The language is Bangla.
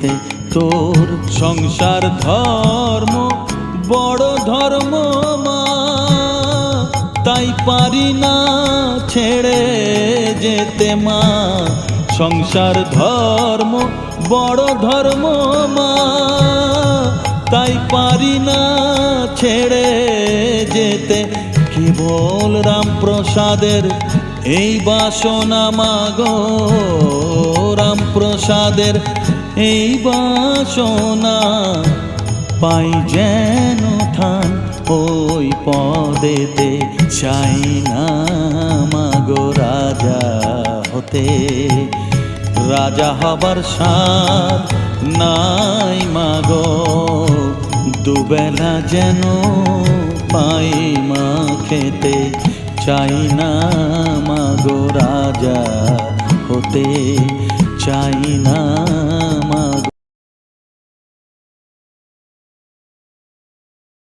যেতে। তোর সংসার ধর্ম বড় ধর্ম মা, তাই পারি না ছেড়ে যেতে মা। সংসার ধর্ম বড় ধর্ম মা, তাই পারি না ছেড়ে যেতে। কেবল রামপ্রসাদের এই বাসনা মাগো, রামপ্রসাদের এই বাসনা, পাই যেন ঠান ওই পদেতে। চাই না মাগো রাজা হতে, রাজা হবার সাধ নাই মাগো। দুবেলা যেন পাই মা খেতে, চাই না মাগো রাজা হতে, চাই না